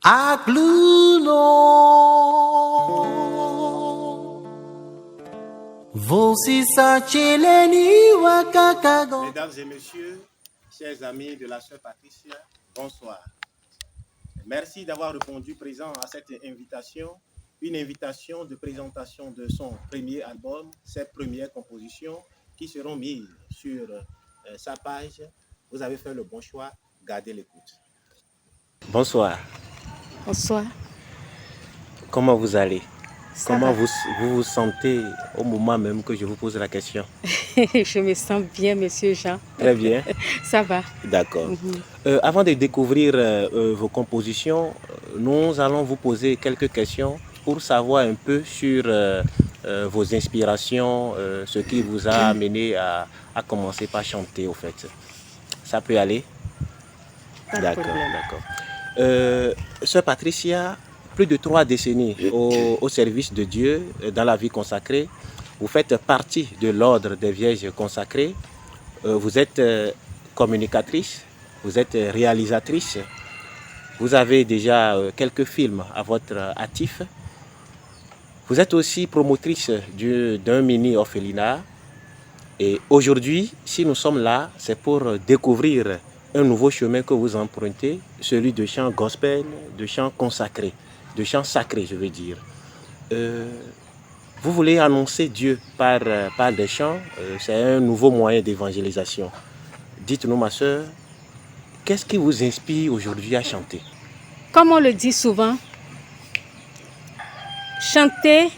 Agluno Mesdames et messieurs, chers amis de la sœur Patricia, bonsoir. Merci d'avoir répondu présent à cette invitation, une invitation de présentation de son premier album, ses premières compositions qui seront mises sur sa page. Vous avez fait le bon choix, gardez l'écoute. Bonsoir. Bonsoir. Comment vous allez? Ça Comment va. vous vous sentez au moment même que je vous pose la question? Je me sens bien, monsieur Jean. Très bien. Ça va. D'accord. Avant de découvrir vos compositions, nous allons vous poser quelques questions pour savoir un peu sur vos inspirations, ce qui vous a amené à commencer par chanter au fait. Ça peut aller? Pas de D'accord, problème. d'accord. Sœur Patricia, plus de 3 décennies au service de Dieu dans la vie consacrée. Vous faites partie de l'ordre des Vierges consacrées. Vous êtes communicatrice, vous êtes réalisatrice. Vous avez déjà quelques films à votre actif. Vous êtes aussi promotrice d'un mini-orphelinat. Et aujourd'hui, si nous sommes là, c'est pour découvrir un nouveau chemin que vous empruntez, celui de chant gospel, de chant consacré, de chant sacré, je veux dire. Vous voulez annoncer Dieu par des chants, c'est un nouveau moyen d'évangélisation. Dites-nous, ma sœur, qu'est-ce qui vous inspire aujourd'hui à chanter? Comme on le dit souvent, chanter,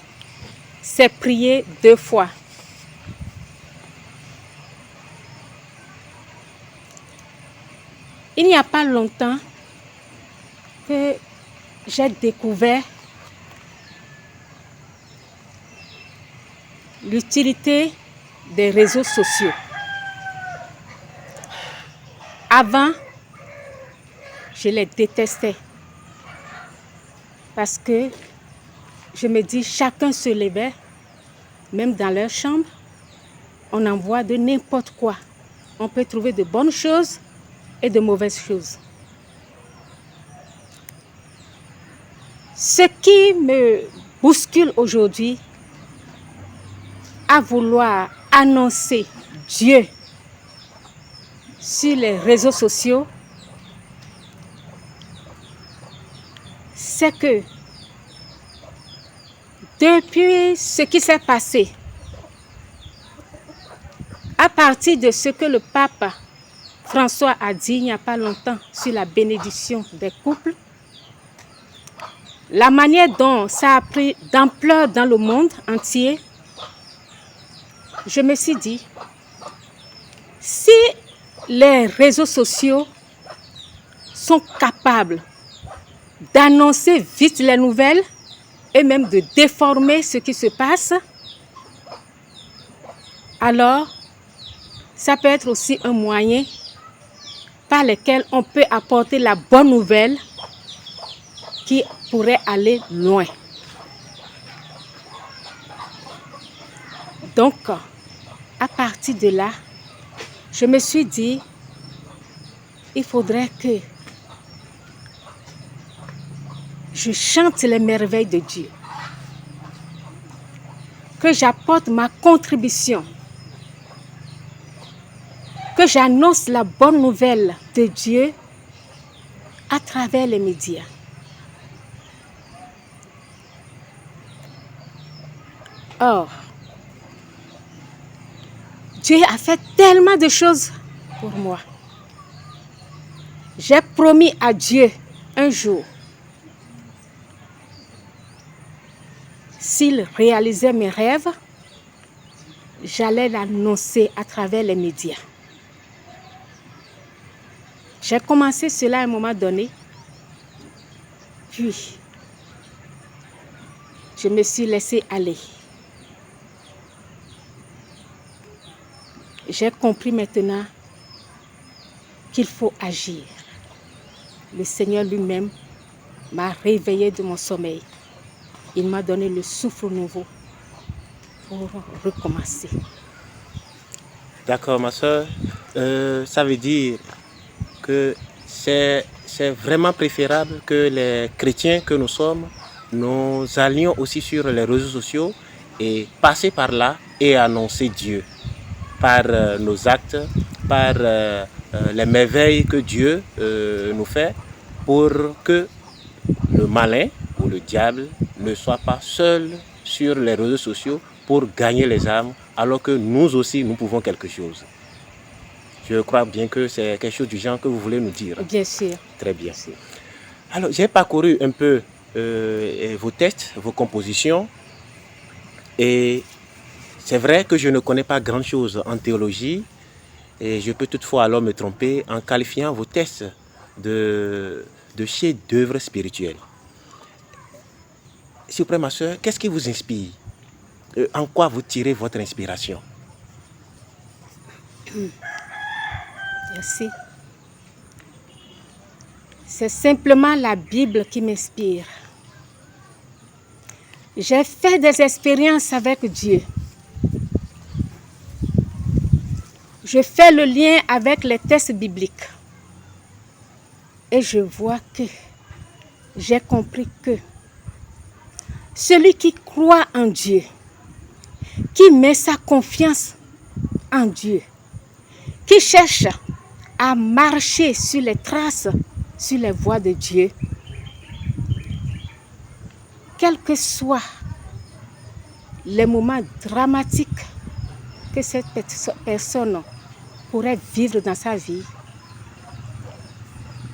c'est prier 2 fois. Il n'y a pas longtemps que j'ai découvert l'utilité des réseaux sociaux. Avant, je les détestais parce que je me dis, chacun se levait, même dans leur chambre, on envoie de n'importe quoi. On peut trouver de bonnes choses et de mauvaises choses. Ce qui me bouscule aujourd'hui à vouloir annoncer Dieu sur les réseaux sociaux, c'est que depuis ce qui s'est passé, à partir de ce que le pape François a dit il n'y a pas longtemps sur la bénédiction des couples, la manière dont ça a pris d'ampleur dans le monde entier, je me suis dit, si les réseaux sociaux sont capables d'annoncer vite les nouvelles et même de déformer ce qui se passe, alors ça peut être aussi un moyen par lequel on peut apporter la bonne nouvelle qui pourrait aller loin. Donc, à partir de là, je me suis dit, il faudrait que je chante les merveilles de Dieu, que j'apporte ma contribution, que j'annonce la bonne nouvelle de Dieu à travers les médias. Or, Dieu a fait tellement de choses pour moi. J'ai promis à Dieu un jour, s'il réalisait mes rêves, j'allais l'annoncer à travers les médias. J'ai commencé cela à un moment donné, puis je me suis laissée aller. J'ai compris maintenant qu'il faut agir. Le Seigneur lui-même m'a réveillée de mon sommeil. Il m'a donné le souffle nouveau pour recommencer. D'accord, ma soeur. Ça veut dire que c'est vraiment préférable que les chrétiens que nous sommes, nous allions aussi sur les réseaux sociaux et passer par là et annoncer Dieu par nos actes, par les merveilles que Dieu nous fait pour que le malin ou le diable ne soit pas seul sur les réseaux sociaux pour gagner les âmes alors que nous aussi nous pouvons quelque chose. Je crois bien que c'est quelque chose du genre que vous voulez nous dire. Bien sûr. Très bien. Alors, j'ai parcouru un peu vos textes, vos compositions, et c'est vrai que je ne connais pas grand-chose en théologie, et je peux toutefois alors me tromper en qualifiant vos textes de chefs-d'œuvre spirituels. S'il vous plaît, ma soeur, qu'est-ce qui vous inspire? En quoi vous tirez votre inspiration? Merci. C'est simplement la Bible qui m'inspire. J'ai fait des expériences avec Dieu. Je fais le lien avec les textes bibliques. Et je vois que j'ai compris que celui qui croit en Dieu, qui met sa confiance en Dieu, qui cherche à marcher sur les traces, sur les voies de Dieu, quels que soient les moments dramatiques que cette personne pourrait vivre dans sa vie,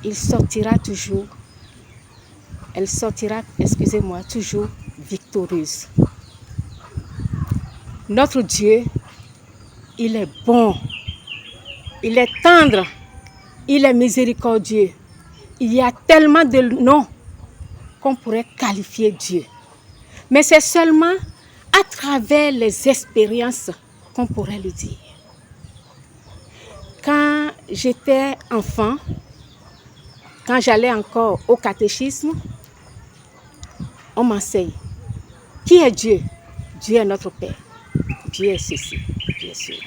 elle sortira toujours toujours victorieuse. Notre Dieu, il est bon, il est tendre, il est miséricordieux. Il y a tellement de noms qu'on pourrait qualifier Dieu. Mais c'est seulement à travers les expériences qu'on pourrait le dire. Quand j'étais enfant, quand j'allais encore au catéchisme, on m'enseigne. Qui est Dieu? Dieu est notre Père. Dieu est ceci, Dieu est cela.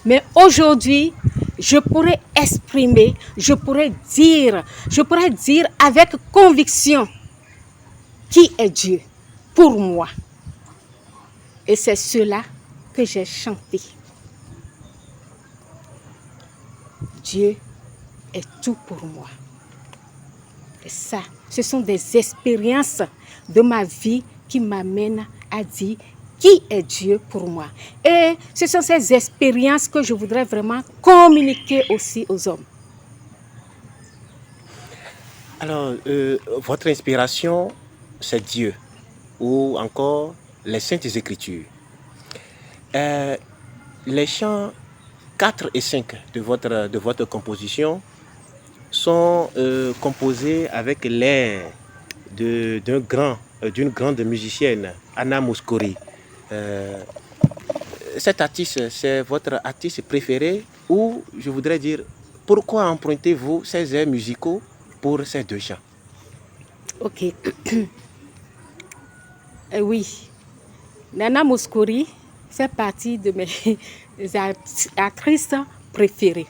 Mais aujourd'hui, je pourrais exprimer, je pourrais dire avec conviction qui est Dieu pour moi. Et c'est cela que j'ai chanté. Dieu est tout pour moi. Et ça, ce sont des expériences de ma vie qui m'amènent à dire qui est Dieu pour moi. Et ce sont ces expériences que je voudrais vraiment communiquer aussi aux hommes. Alors, votre inspiration, c'est Dieu ou encore les Saintes Écritures. Les chants 4 et 5 de votre composition sont composés avec l'air d'une grande musicienne, Anna Mouskouri. Cet artiste, c'est votre artiste préféré ou, je voudrais dire, pourquoi empruntez-vous ces airs musicaux pour ces deux chants? Ok. Oui. Nana Mouskouri fait partie de mes actrices préférées.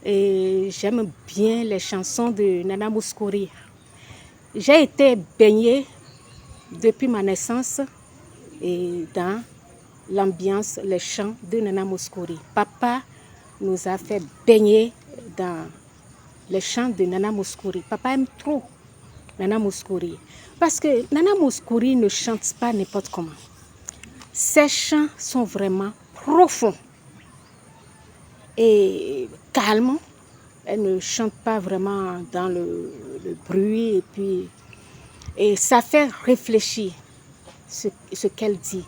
Et j'aime bien les chansons de Nana Mouskouri. J'ai été baignée depuis ma naissance et dans l'ambiance, les chants de Nana Mouskouri. Papa nous a fait baigner dans les chants de Nana Mouskouri. Papa aime trop Nana Mouskouri. Parce que Nana Mouskouri ne chante pas n'importe comment. Ses chants sont vraiment profonds et calmes. Elle ne chante pas vraiment dans le bruit et ça fait réfléchir ce qu'elle dit.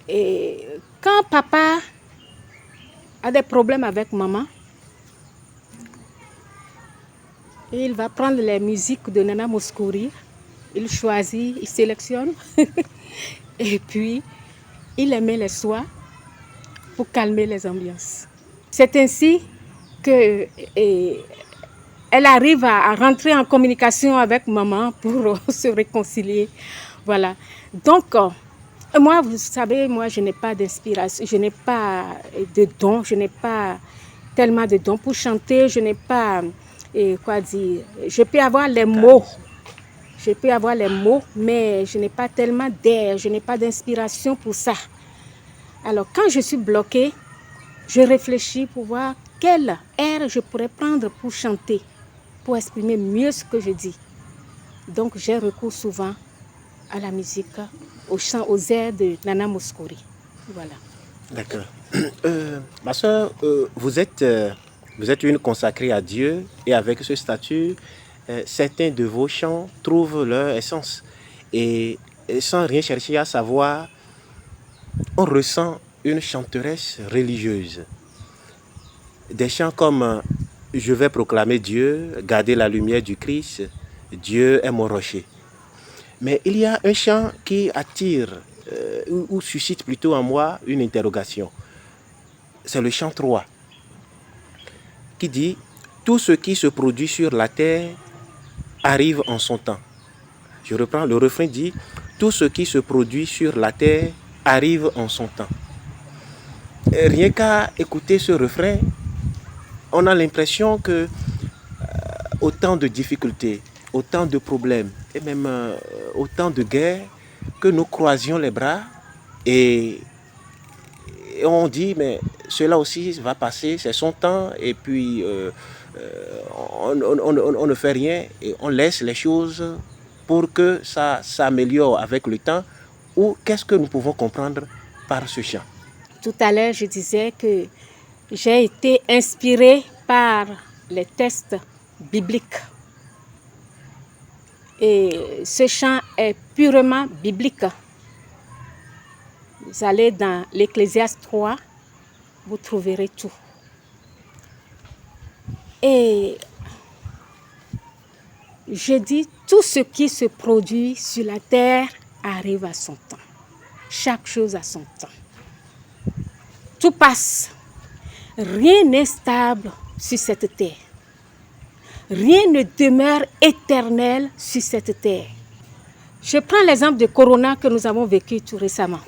Et quand papa a des problèmes avec maman, il va prendre les musiques de Nana Mouskouri, il choisit, il sélectionne et puis il les met les soirs pour calmer les ambiances. C'est ainsi qu'elle arrive à rentrer en communication avec maman pour se réconcilier. Voilà. Donc, moi, vous savez, moi, je n'ai pas d'inspiration, je n'ai pas de dons, je n'ai pas tellement de dons pour chanter, je n'ai pas et quoi dire, je peux avoir les mots. Je peux avoir les mots, mais je n'ai pas tellement d'air, je n'ai pas d'inspiration pour ça. Alors, quand je suis bloquée, je réfléchis pour voir quel air je pourrais prendre pour chanter, pour exprimer mieux ce que je dis. Donc, j'ai recours souvent à la musique, au chant, aux airs de Nana Mouskouri. Voilà. D'accord. Ma soeur, vous êtes une consacrée à Dieu et avec ce statut, certains de vos chants trouvent leur essence. Et sans rien chercher à savoir, on ressent une chanteresse religieuse. Des chants comme Je vais proclamer Dieu, garder la lumière du Christ, Dieu est mon rocher. Mais il y a un chant qui attire ou suscite plutôt en moi une interrogation. C'est le chant 3 qui dit « Tout ce qui se produit sur la terre arrive en son temps ». Je reprends, le refrain dit « Tout ce qui se produit sur la terre arrive en son temps ». Rien qu'à écouter ce refrain, on a l'impression que autant de difficultés, autant de problèmes et même autant de guerres, que nous croisions les bras et on dit mais cela aussi va passer, c'est son temps et puis on ne fait rien et on laisse les choses pour que ça s'améliore avec le temps. Ou qu'est-ce que nous pouvons comprendre par ce chant? Tout à l'heure, je disais que j'ai été inspirée par les textes bibliques. Et ce chant est purement biblique. Vous allez dans l'Ecclésiaste 3, vous trouverez tout. Et je dis, tout ce qui se produit sur la terre arrive à son temps. Chaque chose a son temps. Tout passe. Rien n'est stable sur cette terre. Rien ne demeure éternel sur cette terre. Je prends l'exemple de Corona que nous avons vécu tout récemment.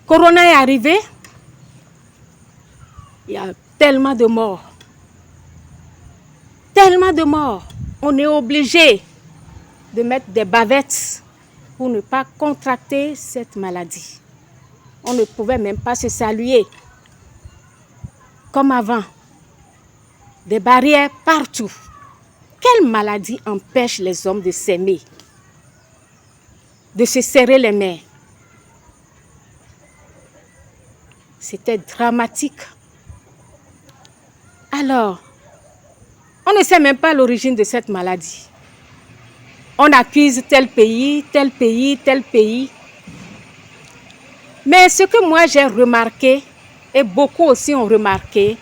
Corona est arrivé, il y a tellement de morts. Tellement de morts. On est obligé de mettre des bavettes pour ne pas contracter cette maladie. On ne pouvait même pas se saluer comme avant. Des barrières partout. Quelle maladie empêche les hommes de s'aimer, de se serrer les mains? C'était dramatique. Alors, on ne sait même pas l'origine de cette maladie. On accuse tel pays, tel pays, tel pays. Mais ce que moi j'ai remarqué, et beaucoup aussi ont remarqué,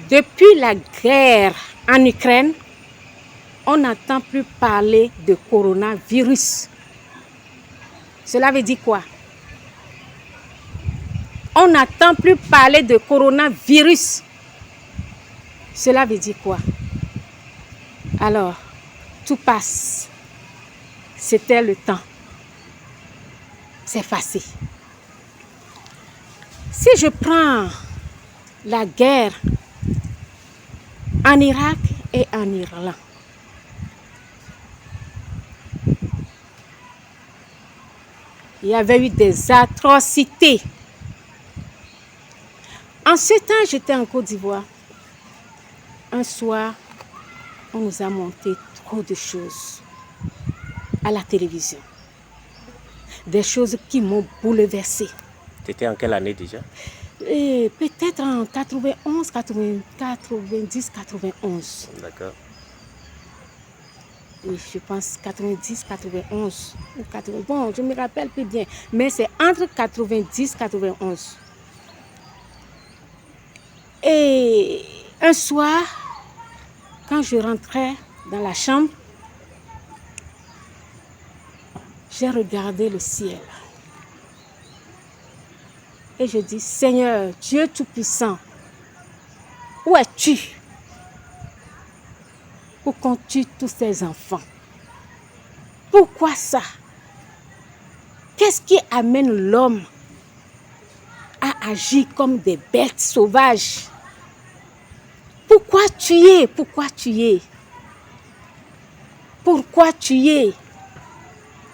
depuis la guerre en Ukraine, on n'entend plus parler de coronavirus. Cela veut dire quoi? On n'entend plus parler de coronavirus. Cela veut dire quoi? Alors, tout passe. C'était le temps. C'est facile. Si je prends la guerre en Irak et en Irlande, il y avait eu des atrocités. En ce temps, j'étais en Côte d'Ivoire. Un soir, on nous a monté trop de choses à la télévision. Des choses qui m'ont bouleversée. C'était en quelle année déjà? Peut-être en 91, 90, 91. D'accord. Oui, je pense 90, 91 ou 80. Bon, je ne me rappelle plus bien, mais c'est entre 90 et 91. Et un soir, quand je rentrais dans la chambre, j'ai regardé le ciel. Et je dis, Seigneur, Dieu Tout-Puissant, où es-tu pour qu'on tue tous ces enfants? Pourquoi ça? Qu'est-ce qui amène l'homme à agir comme des bêtes sauvages? Pourquoi tuer? Pourquoi tuer? Pourquoi tuer?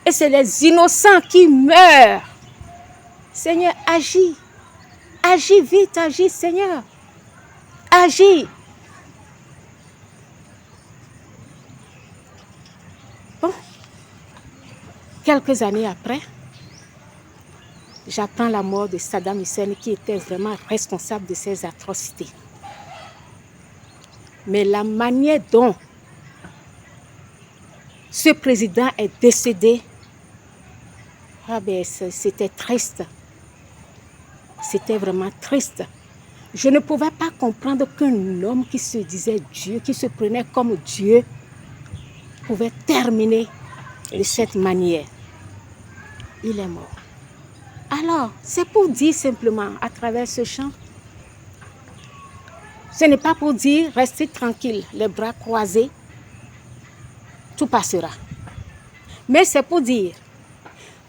Et c'est les innocents qui meurent. Seigneur, agis. Agis vite, agis, Seigneur. Agis. Bon. Quelques années après, j'apprends la mort de Saddam Hussein qui était vraiment responsable de ces atrocités. Mais la manière dont ce président est décédé, c'était triste. C'était vraiment triste. Je ne pouvais pas comprendre qu'un homme qui se disait Dieu, qui se prenait comme Dieu, pouvait terminer de cette manière. Il est mort. Alors, c'est pour dire simplement à travers ce chant, ce n'est pas pour dire restez tranquille, les bras croisés, tout passera. Mais c'est pour dire,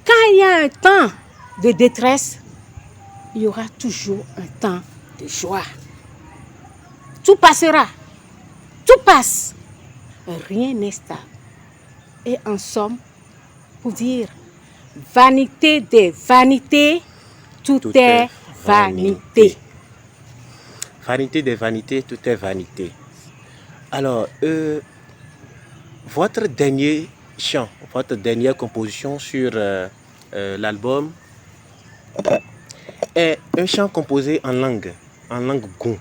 quand il y a un temps de détresse, il y aura toujours un temps de joie. Tout passera, tout passe, rien n'est stable. Et en somme, pour dire, vanité des vanités, tout est vanité. Vanité des vanités, tout est vanité. Alors, votre dernier chant, votre dernière composition sur l'album est un chant composé en langue Gon.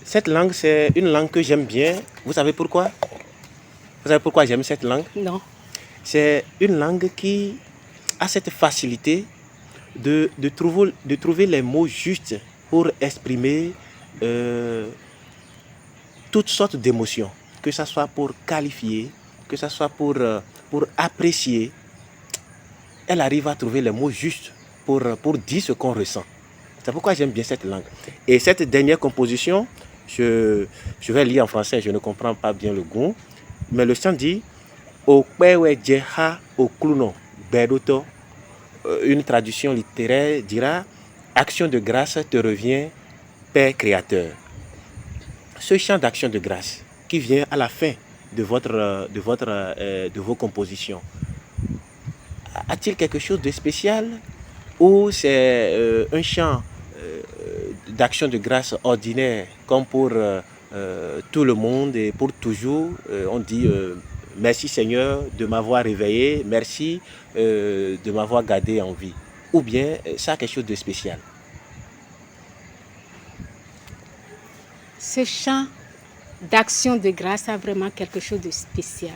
Cette langue, c'est une langue que j'aime bien. Vous savez pourquoi? Vous savez pourquoi j'aime cette langue? Non. C'est une langue qui a cette facilité de trouver les mots justes pour exprimer toutes sortes d'émotions, que ce soit pour qualifier, que ce soit pour apprécier. Elle arrive à trouver les mots justes pour dire ce qu'on ressent. C'est pourquoi j'aime bien cette langue. Et cette dernière composition, je vais lire en français, je ne comprends pas bien le goût, mais le chant dit une traduction littéraire dira action de grâce te revient, Père Créateur. Ce chant d'action de grâce qui vient à la fin de vos compositions, a-t-il quelque chose de spécial ou c'est un chant d'action de grâce ordinaire comme pour tout le monde et pour toujours? On dit merci Seigneur de m'avoir réveillé, merci de m'avoir gardé en vie. Ou bien ça a quelque chose de spécial? Ce chant d'action de grâce a vraiment quelque chose de spécial.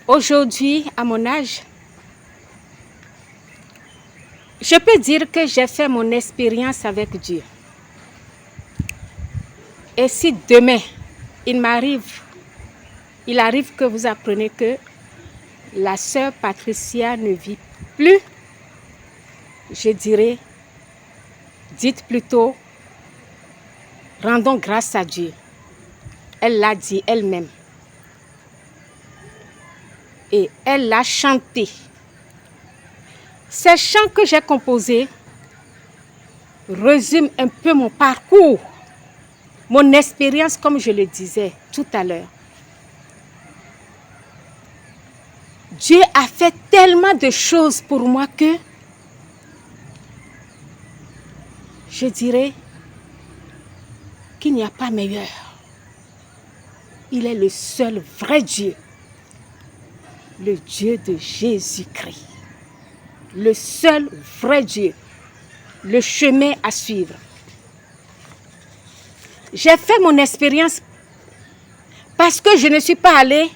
Aujourd'hui, à mon âge, je peux dire que j'ai fait mon expérience avec Dieu. Et si demain, il arrive que vous appreniez que la sœur Patricia ne vit plus, je dirais, dites plutôt, rendons grâce à Dieu. Elle l'a dit elle-même. Et elle l'a chanté. Ces chants que j'ai composés résument un peu mon parcours, mon expérience, comme je le disais tout à l'heure. Dieu a fait tellement de choses pour moi que je dirais qu'il n'y a pas meilleur. Il est le seul vrai Dieu, le Dieu de Jésus-Christ. Le seul vrai Dieu, le chemin à suivre. J'ai fait mon expérience parce que je ne suis pas allée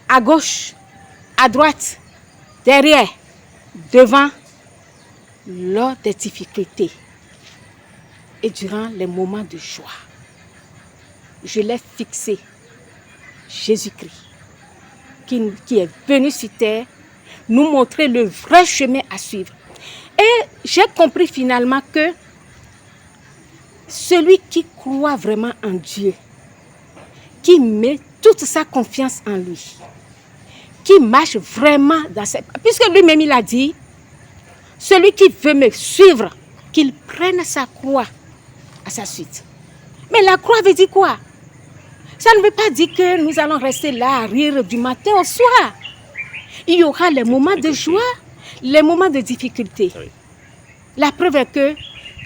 à gauche, à droite, derrière, devant, lors des difficultés et durant les moments de joie. Je l'ai fixé, Jésus-Christ, qui est venu sur terre nous montrer le vrai chemin à suivre. Et j'ai compris finalement que celui qui croit vraiment en Dieu, qui met toute sa confiance en lui, qui marche vraiment dans cette... Puisque lui-même il a dit, celui qui veut me suivre, qu'il prenne sa croix à sa suite. Mais la croix veut dire quoi? Ça ne veut pas dire que nous allons rester là à rire du matin au soir. Il y aura les moments de joie, les moments de difficulté. Oui. La preuve est que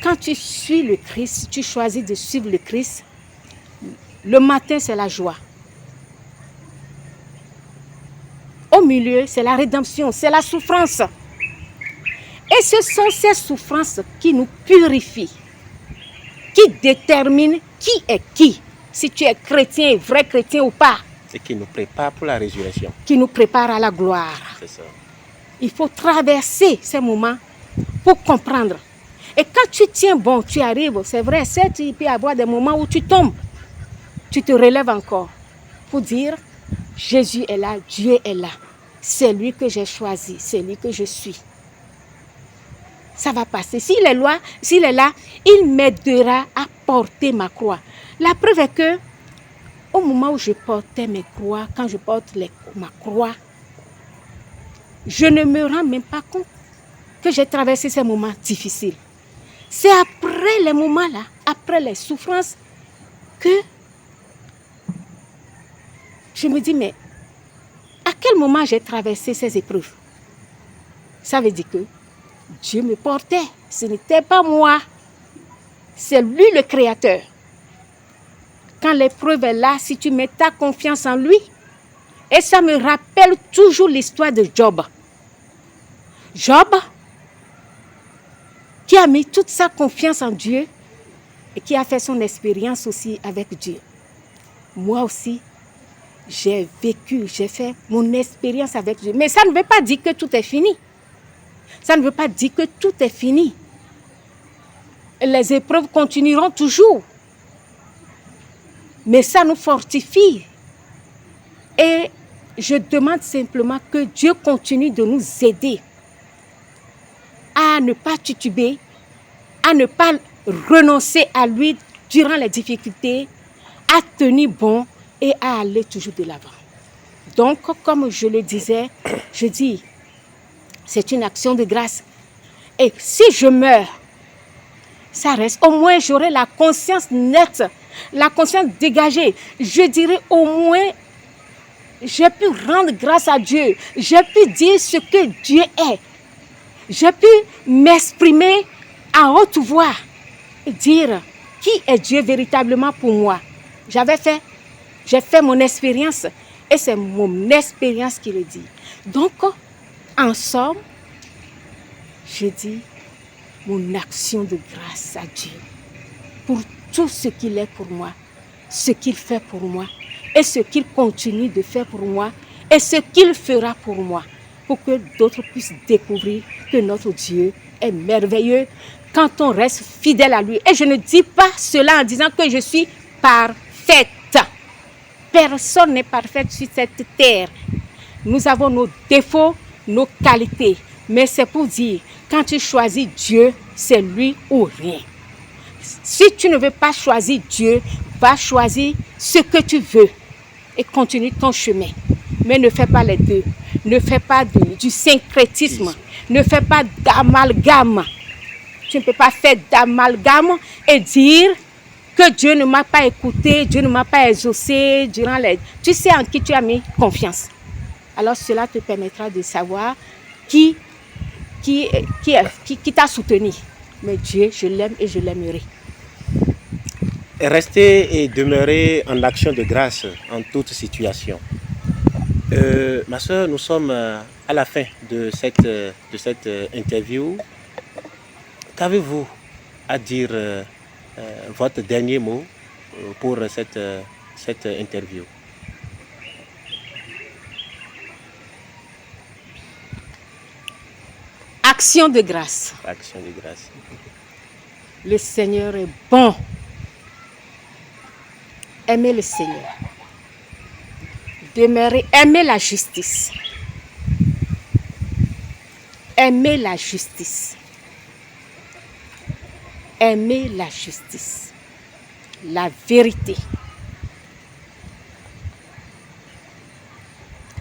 quand tu suis le Christ, tu choisis de suivre le Christ, le matin c'est la joie. Au milieu, c'est la rédemption, c'est la souffrance. Et ce sont ces souffrances qui nous purifient, qui déterminent qui est qui, si tu es chrétien, vrai chrétien ou pas. Et qui nous prépare pour la résurrection. Qui nous prépare à la gloire. C'est ça. Il faut traverser ces moments pour comprendre. Et quand tu tiens bon, tu arrives, c'est vrai, certes, il peut y avoir des moments où tu tombes. Tu te relèves encore pour dire, Jésus est là, Dieu est là. C'est lui que j'ai choisi, c'est lui que je suis. Ça va passer. S'il est là, il m'aidera à porter ma croix. La preuve est que, au moment où je portais mes croix, quand je porte ma croix, je ne me rends même pas compte que j'ai traversé ces moments difficiles. C'est après les moments là, après les souffrances, que je me dis, mais à quel moment j'ai traversé ces épreuves? Ça veut dire que Dieu me portait, ce n'était pas moi, c'est lui le créateur. Quand l'épreuve est là, si tu mets ta confiance en lui, et ça me rappelle toujours l'histoire de Job. Job, qui a mis toute sa confiance en Dieu et qui a fait son expérience aussi avec Dieu. Moi aussi, j'ai vécu, j'ai fait mon expérience avec Dieu. Mais ça ne veut pas dire que tout est fini. Ça ne veut pas dire que tout est fini. Les épreuves continueront toujours. Mais ça nous fortifie. Et je demande simplement que Dieu continue de nous aider à ne pas tituber, à ne pas renoncer à lui durant les difficultés, à tenir bon et à aller toujours de l'avant. Donc, comme je le disais, je dis, c'est une action de grâce. Et si je meurs, ça reste. Au moins, j'aurai la conscience nette, la conscience dégagée. Je dirais au moins, j'ai pu rendre grâce à Dieu. J'ai pu dire ce que Dieu est. J'ai pu m'exprimer à haute voix et dire qui est Dieu véritablement pour moi. J'ai fait mon expérience et c'est mon expérience qui le dit. Donc, en somme, je dis mon action de grâce à Dieu pour tout ce qu'il est pour moi, ce qu'il fait pour moi et ce qu'il continue de faire pour moi et ce qu'il fera pour moi, pour que d'autres puissent découvrir que notre Dieu est merveilleux quand on reste fidèle à lui. Et je ne dis pas cela en disant que je suis parfaite. Personne n'est parfaite sur cette terre. Nous avons nos défauts, nos qualités. Mais c'est pour dire, quand tu choisis Dieu, c'est lui ou rien. Si tu ne veux pas choisir Dieu, va choisir ce que tu veux et continue ton chemin. Mais ne fais pas les deux. Ne fais pas du syncrétisme. Ne fais pas d'amalgame. Tu ne peux pas faire d'amalgame et dire que Dieu ne m'a pas écouté, Dieu ne m'a pas exaucé durant les... Tu sais en qui tu as mis confiance. Alors cela te permettra de savoir qui t'a soutenu. Mais Dieu, je l'aime et je l'aimerai. Rester et demeurer en action de grâce en toute situation. Ma soeur, nous sommes à la fin de cette interview. Qu'avez-vous à dire, votre dernier mot pour cette interview? Action de grâce. Action de grâce. Le Seigneur est bon. Aimez le Seigneur. Demeurez, aimez la justice. Aimez la justice. Aimez la justice. La vérité.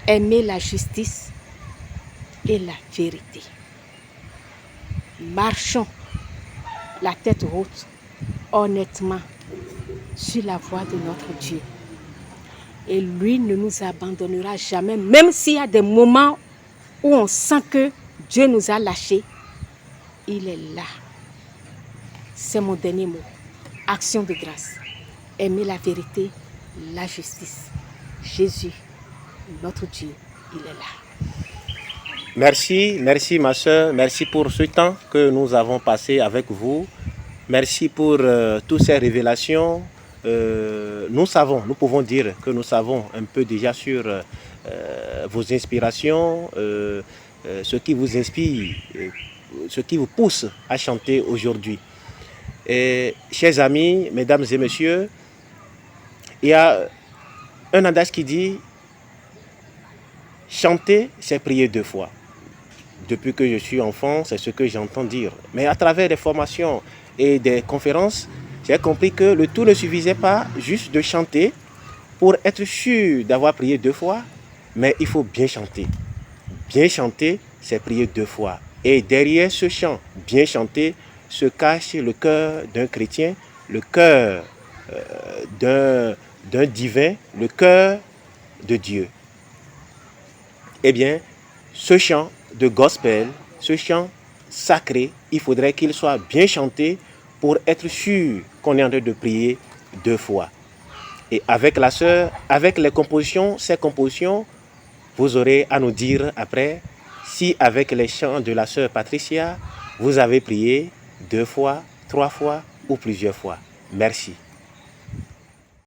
Aimez la justice et la vérité. Marchons la tête haute honnêtement sur la voie de notre Dieu. Et lui ne nous abandonnera jamais, même s'il y a des moments où on sent que Dieu nous a lâchés. Il est là. C'est mon dernier mot. Action de grâce. Aimer la vérité, la justice. Jésus, notre Dieu, il est là. Merci ma soeur, merci pour ce temps que nous avons passé avec vous. Merci pour toutes ces révélations. Nous pouvons dire que nous savons un peu déjà sur vos inspirations, ce qui vous inspire, ce qui vous pousse à chanter aujourd'hui. Chers amis, mesdames et messieurs, il y a un adage qui dit « Chanter, c'est prier 2 fois ». Depuis que je suis enfant, c'est ce que j'entends dire. Mais à travers des formations et des conférences, j'ai compris que le tout ne suffisait pas juste de chanter pour être sûr d'avoir prié 2 fois, mais il faut bien chanter. Bien chanter, c'est prier 2 fois. Et derrière ce chant bien chanté se cache le cœur d'un chrétien, le cœur d'un divin, le cœur de Dieu. Eh bien, ce chant de gospel, ce chant sacré, il faudrait qu'il soit bien chanté pour être sûr qu'on est en train de prier 2 fois. Et avec la sœur, avec les compositions, ces compositions, vous aurez à nous dire après si avec les chants de la sœur Patricia, vous avez prié 2 fois, 3 fois ou plusieurs fois. Merci.